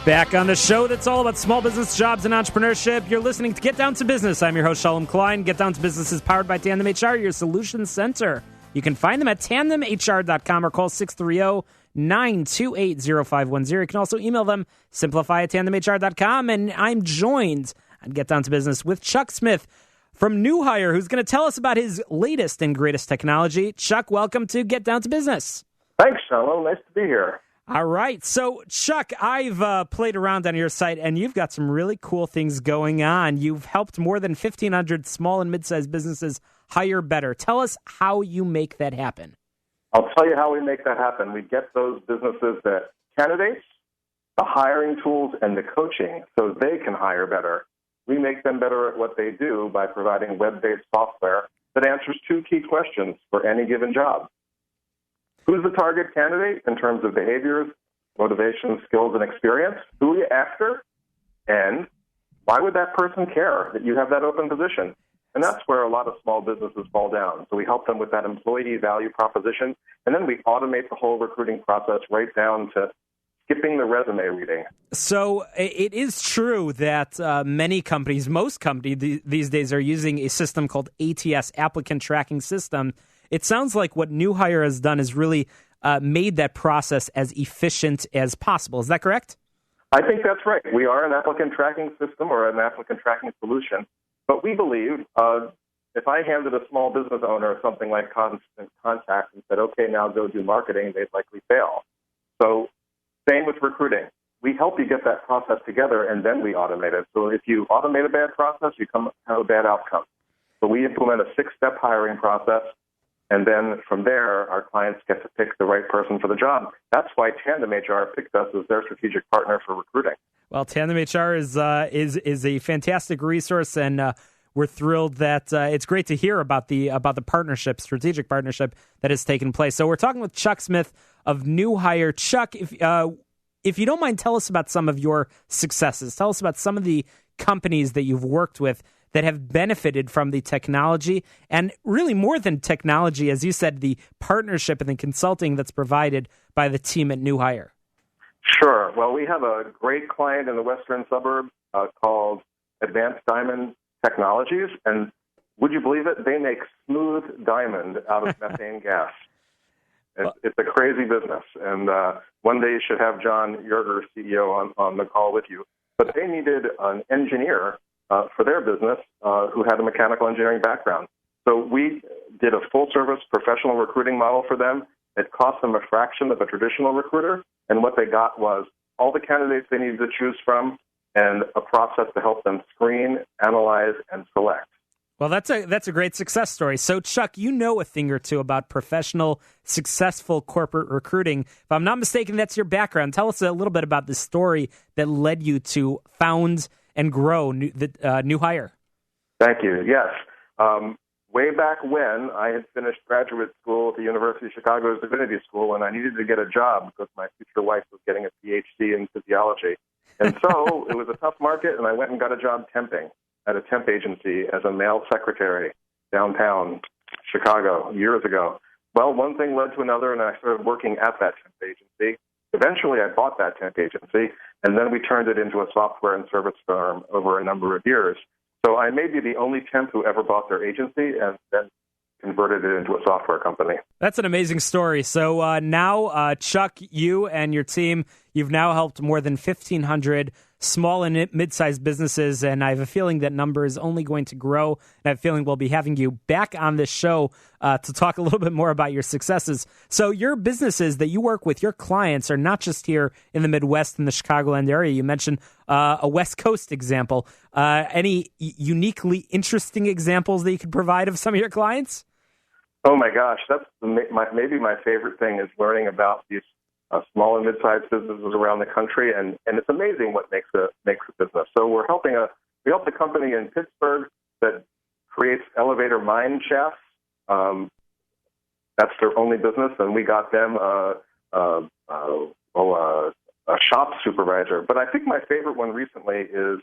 Back on the show that's all about small business, jobs, and entrepreneurship. You're listening to Get Down to Business. I'm your host, Shalom Klein. Get Down to Business is powered by Tandem HR, your solutions center. You can find them at tandemhr.com or call 630-928-0510. You can also email them, simplify@tandemhr.com. And I'm joined on Get Down to Business with Chuck Smith from New Hire, who's going to tell us about his latest and greatest technology. Chuck, welcome to Get Down to Business. Thanks, Shalom. Nice to be here. All right. So, Chuck, I've played around on your site, and you've got some really cool things going on. You've helped more than 1,500 small and mid-sized businesses hire better. Tell us how you make that happen. I'll tell you how we make that happen. We get those businesses the candidates, the hiring tools, and the coaching so they can hire better. We make them better at what they do by providing web-based software that answers two key questions for any given job. Who's the target candidate in terms of behaviors, motivation, skills, and experience? Who are you after? And why would that person care that you have that open position? And that's where a lot of small businesses fall down. So we help them with that employee value proposition, and then we automate the whole recruiting process right down to skipping the resume reading. So it is true that many companies, most companies these days are using a system called ATS, Applicant Tracking System. It sounds like what New Hire has done is really made that process as efficient as possible. Is that correct? I think that's right. We are an applicant tracking system or an applicant tracking solution. But we believe if I handed a small business owner something like Constant Contact and said, okay, now go do marketing, they'd likely fail. So same with recruiting. We help you get that process together, and then we automate it. So if you automate a bad process, you have a bad outcome. So we implement a 6-step hiring process. And then from there, our clients get to pick the right person for the job. That's why Tandem HR picked us as their strategic partner for recruiting. Well, Tandem HR is a fantastic resource, and we're thrilled that it's great to hear about the partnership, strategic partnership that has taken place. So we're talking with Chuck Smith of New Hire. Chuck, if you don't mind, tell us about some of your successes. Tell us about some of the companies that you've worked with that have benefited from the technology, and really more than technology, as you said, the partnership and the consulting that's provided by the team at New Hire. Sure. Well, we have a great client in the western suburbs called Advanced Diamond Technologies, and would you believe it? They make smooth diamond out of methane gas. It's a crazy business, and one day you should have John Yerger, CEO, on the call with you. But they needed an engineer for their business who had a mechanical engineering background. So we did a full-service professional recruiting model for them. It cost them a fraction of a traditional recruiter, and what they got was all the candidates they needed to choose from and a process to help them screen, analyze, and select. Well, that's a great success story. So, Chuck, you know a thing or two about professional, successful corporate recruiting. If I'm not mistaken, that's your background. Tell us a little bit about the story that led you to found and grow New Hire. Thank you. Yes. Way back when I had finished graduate school at the University of Chicago's Divinity School, and I needed to get a job because my future wife was getting a PhD in physiology. And so it was a tough market, and I went and got a job temping at a temp agency as a male secretary downtown Chicago years ago. Well, one thing led to another, and I started working at that temp agency. Eventually, I bought that temp agency, and then we turned it into a software and service firm over a number of years. So I may be the only temp who ever bought their agency and then converted it into a software company. That's an amazing story. So now, Chuck, you and your team, you've now helped more than 1,500 small and mid-sized businesses, and I have a feeling that number is only going to grow. And I have a feeling we'll be having you back on this show to talk a little bit more about your successes. So your businesses that you work with, your clients, are not just here in the Midwest and the Chicagoland area. You mentioned a West Coast example. Any uniquely interesting examples that you could provide of some of your clients? Oh, my gosh. That's maybe my favorite thing is learning about these small and mid-sized businesses around the country, and it's amazing what makes a business. So we helped a company in Pittsburgh that creates elevator mine shafts. That's their only business, and we got them a shop supervisor. But I think my favorite one recently is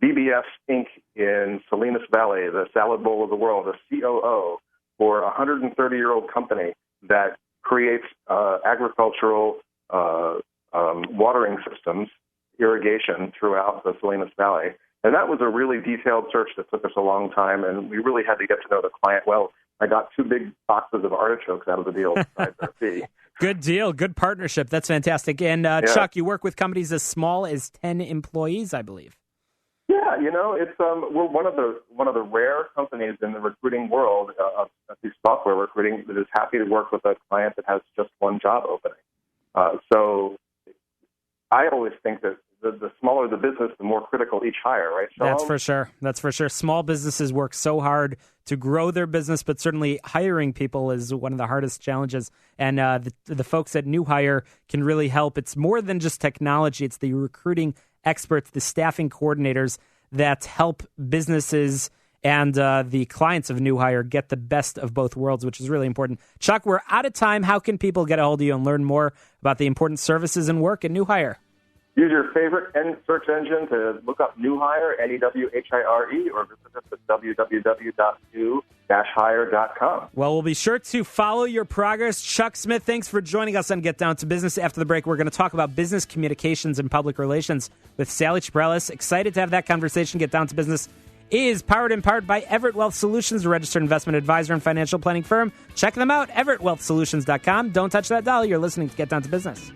BBS Inc. in Salinas Valley, the salad bowl of the world, a COO for a 130-year-old company that creates agricultural watering systems irrigation throughout the Salinas Valley. And that was a really detailed search that took us a long time, and we really had to get to know the client well. I got 2 big boxes of artichokes out of the deal besides our fee. Good deal. Good partnership. That's fantastic. And Chuck, you work with companies as small as 10 employees, I believe. Yeah, it's we're one of the rare companies in the recruiting world of these software recruiting that is happy to work with a client that has just one job opening. So I always think that the smaller the business, the more critical each hire, right? Shalom? That's for sure. Small businesses work so hard to grow their business, but certainly hiring people is one of the hardest challenges. And the folks at New Hire can really help. It's more than just technology. It's the recruiting experts, the staffing coordinators that help businesses and the clients of New Hire get the best of both worlds, which is really important. Chuck, we're out of time. How can people get a hold of you and learn more about the important services and work at New Hire? Use your favorite search engine to look up New Hire, N-E-W-H-I-R-E, or visit us at www.new-hire.com. Well, we'll be sure to follow your progress. Chuck Smith, thanks for joining us on Get Down to Business. After the break, we're going to talk about business communications and public relations with Sally Chaprelis. Excited to have that conversation. Get Down to Business is powered in part by Everett Wealth Solutions, a registered investment advisor and financial planning firm. Check them out, everettwealthsolutions.com. Don't touch that dial. You're listening to Get Down to Business.